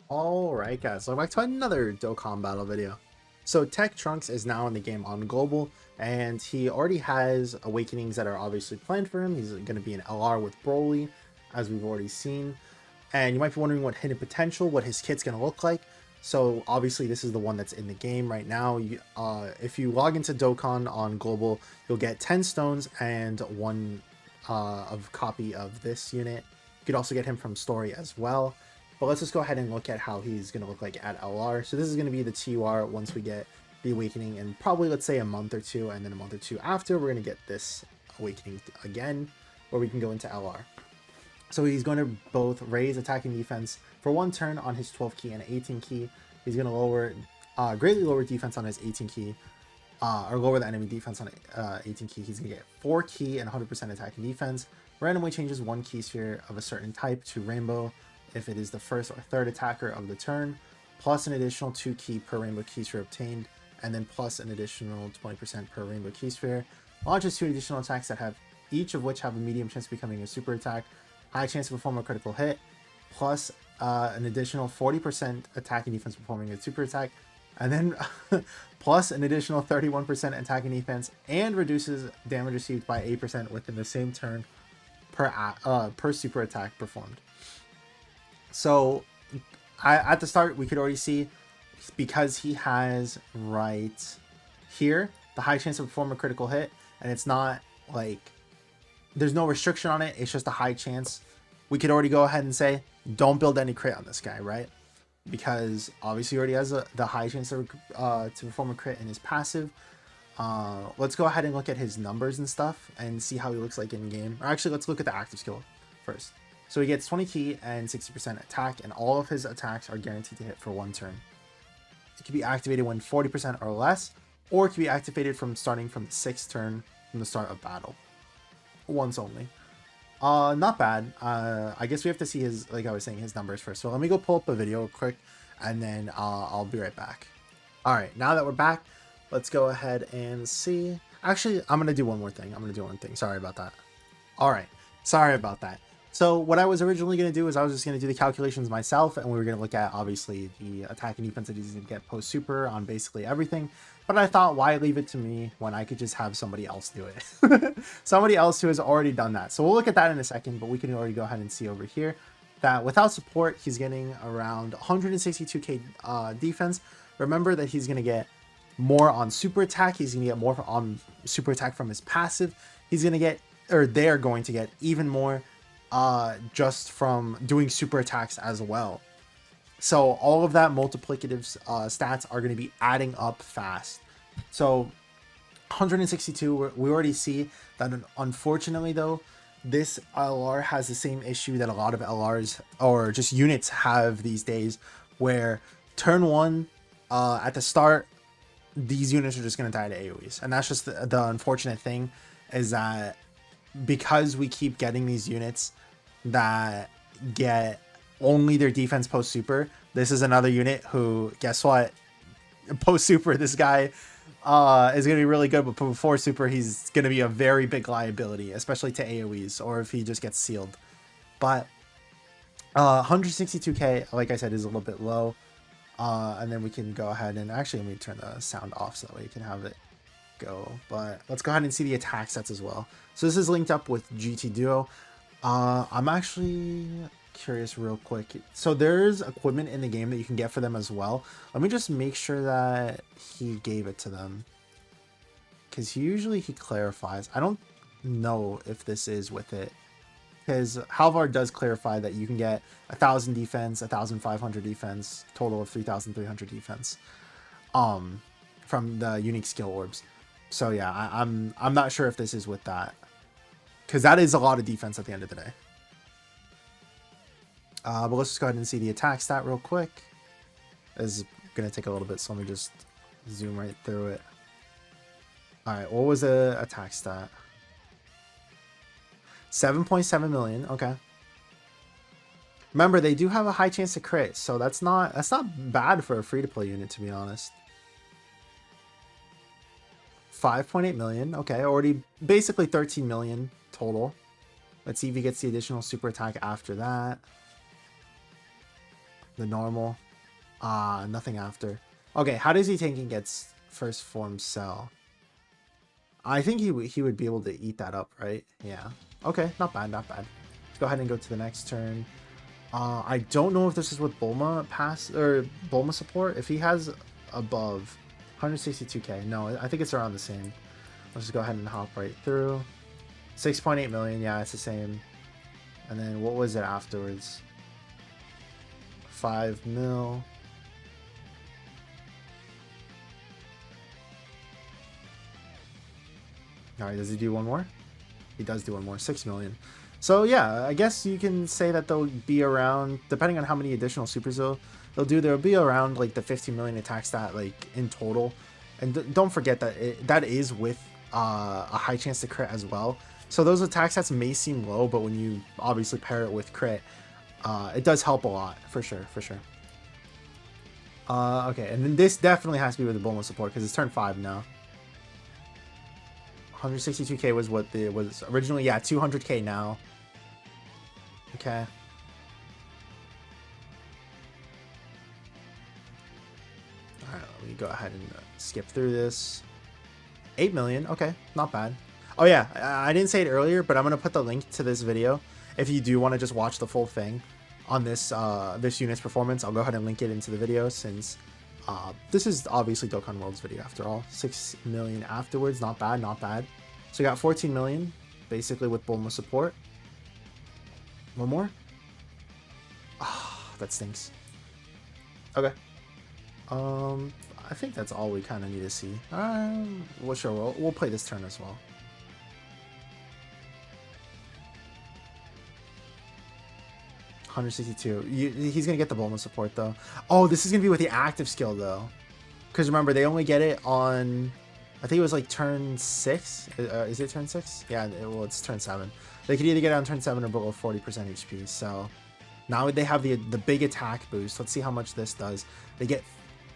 Alright guys, welcome back to another Dokkan battle video. So Tech Trunks is now in the game on Global, and he already has Awakenings that are obviously planned for him. He's going to be an LR with Broly, as we've already seen. And you might be wondering what Hidden Potential, what his kit's going to look like. So obviously this is the one that's in the game right now. If you log into Dokkan on Global, you'll get 10 stones and one of copy of this unit. You could also get him from Story as well. But let's just go ahead and look at how he's going to look like at LR. So this is going to be the TUR once we get the Awakening in probably, let's say, a month or two. And then a month or two after, we're going to get this Awakening again, where we can go into LR. So he's going to both raise attack and defense for one turn on his 12 key and 18 key. He's going to greatly lower defense on his 18 key, or lower the enemy defense on 18 key. He's going to get 4 key and 100% attack and defense. Randomly changes one key sphere of a certain type to rainbow if it is the first or third attacker of the turn, plus an additional 2 key per rainbow key sphere obtained, and then plus an additional 20% per rainbow key sphere. Launches 2 additional attacks that have each of which have a medium chance of becoming a super attack, high chance to perform a critical hit, plus an additional 40% attack and defense performing a super attack, and then plus an additional 31% attack and defense, and reduces damage received by 8% within the same turn per super attack performed. So at the start, we could already see, because he has right here the high chance to perform a critical hit, and it's not like there's no restriction on it, it's just a high chance. We could already go ahead and say don't build any crit on this guy, right? Because obviously he already has the high chance to perform a crit in his passive. Let's go ahead and look at his numbers and stuff and see how he looks like in game. Or actually, let's look at the active skill first. So he gets 20 key and 60% attack, and all of his attacks are guaranteed to hit for one turn. It can be activated when 40% or less, or it can be activated from starting from the 6th turn from the start of battle. Once only. Not bad. I guess we have to see his, like I was saying, his numbers first. So let me go pull up a video quick, and then I'll be right back. Alright, now that we're back, let's go ahead and see. Actually, I'm going to do one more thing. Sorry about that. Alright, sorry about that. So what I was originally going to do is I was just going to do the calculations myself, and we were going to look at, obviously, the attack and defense that he's going to get post-super on basically everything. But I thought, why leave it to me when I could just have somebody else do it? Somebody else who has already done that. So we'll look at that in a second, but we can already go ahead and see over here that without support, he's getting around 162k defense. Remember that he's going to get more on super attack. He's going to get more on super attack from his passive. He's going to get, or they're going to get even more just from doing super attacks as well. So all of that multiplicative stats are going to be adding up fast. So 162, we already see that, unfortunately though, this LR has the same issue that a lot of LRs or just units have these days, where turn 1 at the start, these units are just going to die to AoEs. And that's just the unfortunate thing, is that because we keep getting these units that get only their defense post super, this is another unit who, guess what, post super, this guy is going to be really good, but before super, he's going to be a very big liability, especially to AoEs, or if he just gets sealed. But 162k, like I said, is a little bit low. And then we can go ahead and actually, let me turn the sound off so that way you can have it go. But let's go ahead and see the attack sets as well. So this is linked up with GT Duo. I'm actually curious real quick. So there's equipment in the game that you can get for them as well. Let me just make sure that he gave it to them, because usually he clarifies. I don't know if this is with it, because Halvar does clarify that you can get 1,000 defense, 1,500 defense, total of 3,300 defense from the unique skill orbs. So yeah, I'm not sure if this is with that, because that is a lot of defense at the end of the day. But let's just go ahead and see the attack stat real quick. This is going to take a little bit, so let me just zoom right through it. Alright, what was the attack stat? 7.7 million, okay. Remember, they do have a high chance to crit, so that's not bad for a free-to-play unit, to be honest. 5.8 million, okay, already basically 13 million total. Let's see if he gets the additional super attack after that. The normal. Nothing after. Okay, how does he think he gets first form Cell? I think he would be able to eat that up, right? Yeah. Okay, not bad, not bad. Let's go ahead and go to the next turn. I don't know if this is with Bulma pass or Bulma support. If he has above 162k, no, I think it's around the same. Let's just go ahead and hop right through. 6.8 million, yeah, it's the same. And then what was it afterwards? 5 mil. All right, does he do one more? He does do one more, 6 million. So yeah, I guess you can say that they'll be around, depending on how many additional supers they'll do, there'll be around like the 15 million attack stat like in total. And don't forget that that is with a high chance to crit as well. So those attack stats may seem low, but when you obviously pair it with crit, it does help a lot, for sure, for sure. Okay, and then this definitely has to be with the Bulma support because it's turn 5 now. 162k was what it was originally. Yeah, 200k now. Okay. All right, let me go ahead and skip through this. 8 million. Okay, not bad. Oh yeah, I didn't say it earlier, but I'm gonna put the link to this video if you do want to just watch the full thing on this this unit's performance. I'll go ahead and link it into the video since this is obviously Dokkan World's video after all. 6 million afterwards, not bad, not bad. So we got 14 million basically with Bulma support. One more. Ah, that stinks. Okay. I think that's all we kind of need to see. Well, sure, we'll play this turn as well. $162. He's gonna get the Bulma support though. Oh, this is gonna be with the active skill though, because remember they only get it on, I think it was like turn 6. Is it turn 6? Yeah, well it's turn 7. They could either get it on turn 7 or below 40% HP. So now they have the big attack boost. Let's see how much this does. They get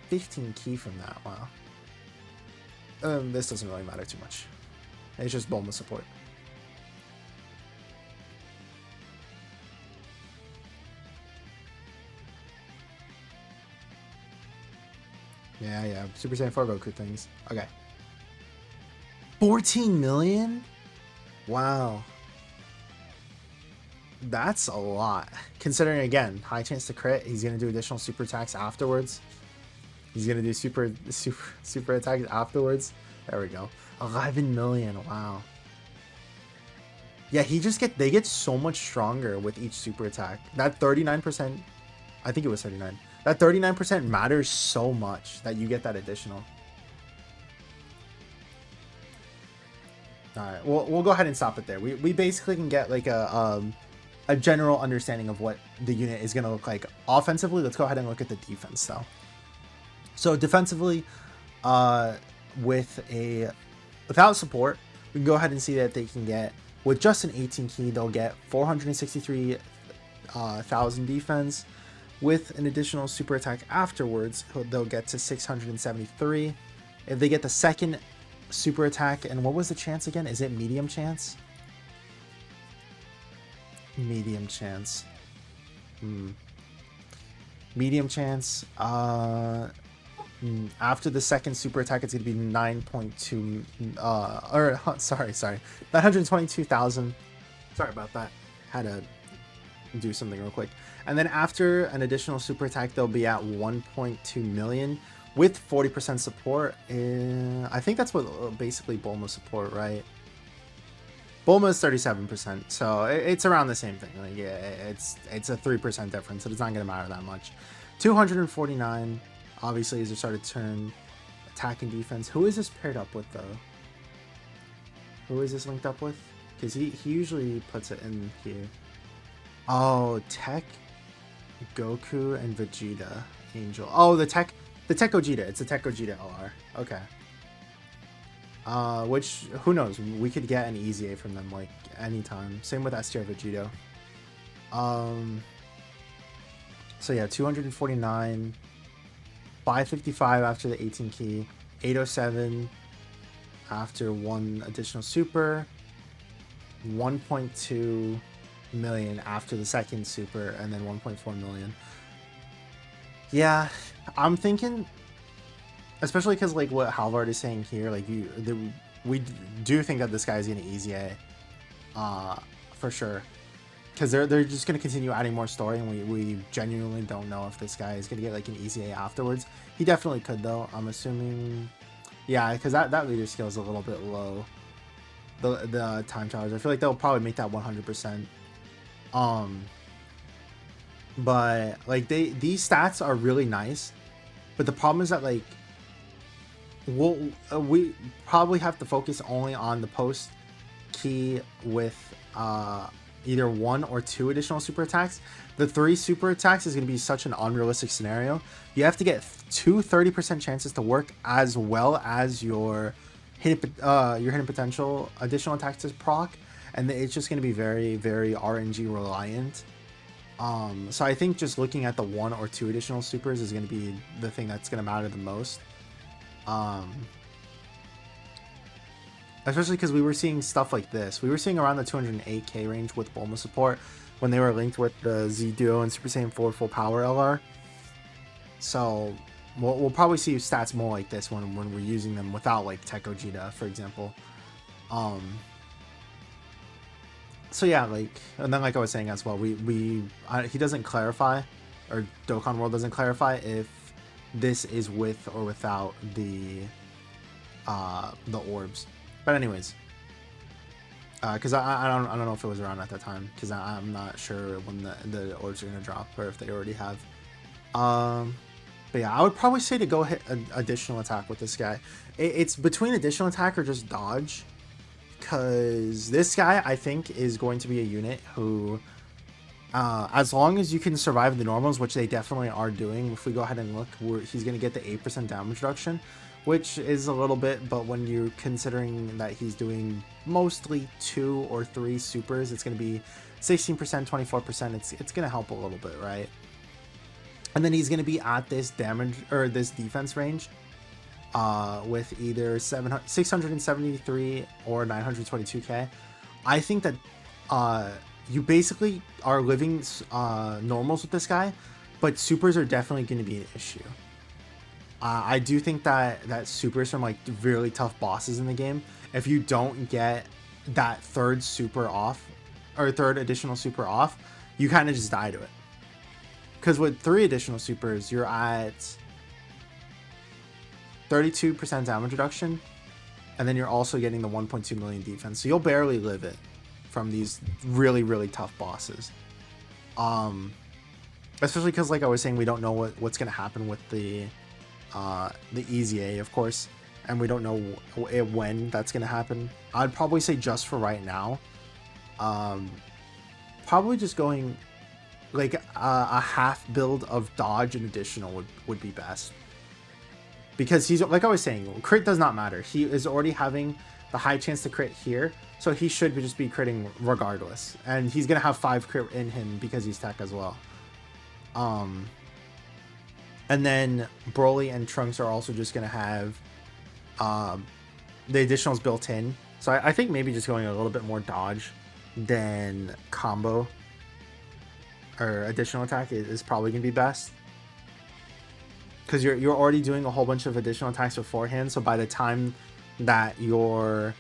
15 key from that. Wow. This doesn't really matter too much. It's just Bulma support. Yeah. Super Saiyan 4 Goku things. Okay. 14 million? Wow. That's a lot. Considering, again, high chance to crit. He's going to do additional super attacks afterwards. He's going to do super attacks afterwards. There we go. 11 million. Wow. Yeah, they get so much stronger with each super attack. That 39%, I think it was 39. That 39% matters so much that you get that additional. All right, we'll go ahead and stop it there. We basically can get like a general understanding of what the unit is going to look like offensively. Let's go ahead and look at the defense though. So defensively, without support, we can go ahead and see that they can get, with just an 18 key, they'll get 463,000 defense. With an additional super attack afterwards, they'll get to 673. If they get the second super attack, and what was the chance again? Is it medium chance? Medium chance. Medium chance. After the second super attack, it's going to be 9.2. Sorry. 922,000. Sorry about that. Had to do something real quick. And then after an additional super attack, they'll be at 1.2 million with 40% support. I think that's what basically Bulma support, right? Bulma is 37%, so it's around the same thing. Like, yeah, it's a 3% difference, so it's not going to matter that much. 249, obviously, is their started turn. Attack and defense. Who is this paired up with, though? Who is this linked up with? Because he usually puts it in here. Oh, Tech, Goku, and Vegeta, Angel. Oh, the Tech Gogeta. It's a Tech Gogeta LR. Okay. Which, who knows? We could get an easy A from them, like, anytime. Same with S tier Vegito. So yeah, 249, 555 after the 18 key, 807 after one additional super, 1.2 million after the second super, and then 1.4 million. Yeah, I'm thinking, especially because like what Halvard is saying here, like we do think that this guy is gonna easy A, for sure. Because they're just gonna continue adding more story, and we genuinely don't know if this guy is gonna get like an easy A afterwards. He definitely could though. I'm assuming, yeah, because that leader skill is a little bit low. The time challenge, I feel like they'll probably make that 100%. But like these stats are really nice, but the problem is that like we probably have to focus only on the post key with either 1 or 2 additional super attacks. The 3 super attacks is going to be such an unrealistic scenario. You have to get 2 30% chances to work, as well as your hidden potential additional attacks to proc, and it's just going to be very, very RNG reliant. So I think just looking at the 1 or 2 additional supers is going to be the thing that's going to matter the most. Especially because we were seeing stuff like this. We were seeing around the 208k range with Bulma support when they were linked with the Z Duo and Super Saiyan 4 full power LR. So we'll probably see stats more like this when we're using them without like Tech Gogeta, for example. So yeah, like, and then like I was saying as well, he doesn't clarify, or Dokkan World doesn't clarify if this is with or without the orbs. But anyways, because I don't know if it was around at that time, because I'm not sure when the orbs are gonna drop, or if they already have. But yeah, I would probably say to go hit an additional attack with this guy. It's between additional attack or just dodge, because this guy I think is going to be a unit who, as long as you can survive the normals, which they definitely are doing. If we go ahead and look, he's going to get the 8% damage reduction, which is a little bit, but when you're considering that he's doing mostly 2 or 3 supers, it's going to be 16%, 24%. It's going to help a little bit, right? And then he's going to be at this damage or this defense range with either 673 or 922k. I think that you basically are living normals with this guy, but supers are definitely going to be an issue. I do think that supers from like really tough bosses in the game, if you don't get that third super off, or third additional super off, you kind of just die to it. Because with 3 additional supers, you're at 32% damage reduction, and then you're also getting the 1.2 million defense. So you'll barely live it from these really, really tough bosses. Especially because, like I was saying, we don't know what's going to happen with the easy A, of course, and we don't know when that's going to happen. I'd probably say just for right now, probably just going like a half build of dodge and additional would be best, because he's, like I was saying, crit does not matter. He is already having the high chance to crit here, so he should just be critting regardless, and he's gonna have 5 crit in him because he's tech as well. And then Broly and Trunks are also just gonna have the additionals built in, so I think maybe just going a little bit more dodge than combo or additional attack is probably gonna be best, because you're already doing a whole bunch of additional attacks beforehand. So by the time that your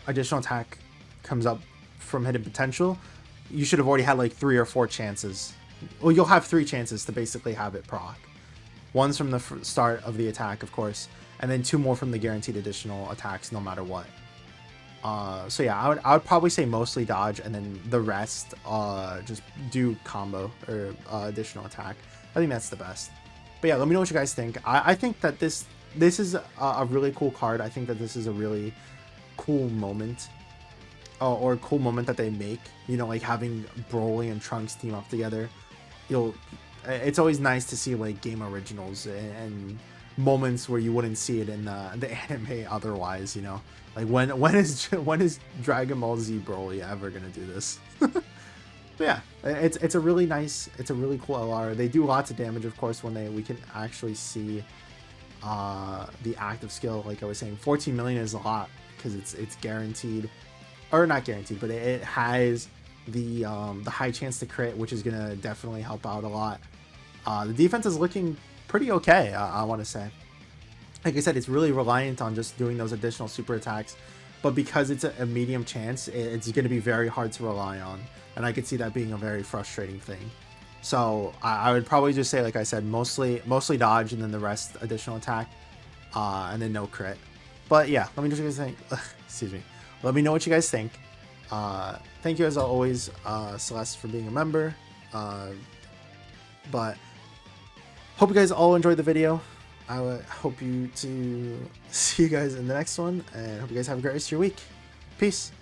additional attack comes up from hidden potential, you should have already had like 3 or 4 chances. Well, you'll have 3 chances to basically have it proc. One's from the start of the attack, of course, and then 2 more from the guaranteed additional attacks, no matter what. So yeah, I would probably say mostly dodge, and then the rest just do combo or additional attack. I think that's the best. But yeah, let me know what you guys think. I think that this is a really cool card. I think that this is a really cool moment, or a cool moment that they make. You know, like having Broly and Trunks team up together. It's always nice to see like game originals and moments where you wouldn't see it in the anime otherwise, you know. Like when is Dragon Ball Z Broly ever gonna do this? But yeah, it's a really nice, it's a really cool LR. They do lots of damage, of course, when we can actually see the active skill. Like I was saying, 14 million is a lot because it's guaranteed, or not guaranteed, but it has the high chance to crit, which is gonna definitely help out a lot. The defense is looking pretty okay, I want to say. Like I said, it's really reliant on just doing those additional super attacks. But because it's a medium chance, it's going to be very hard to rely on. And I could see that being a very frustrating thing. So I would probably just say, like I said, mostly dodge and then the rest additional attack. And then no crit. But yeah, let me know what you guys think. Excuse me. Let me know what you guys think. Thank you as always, Celeste, for being a member. But hope you guys all enjoyed the video. I would hope you to see you guys in the next one, and hope you guys have a great rest of your week. Peace.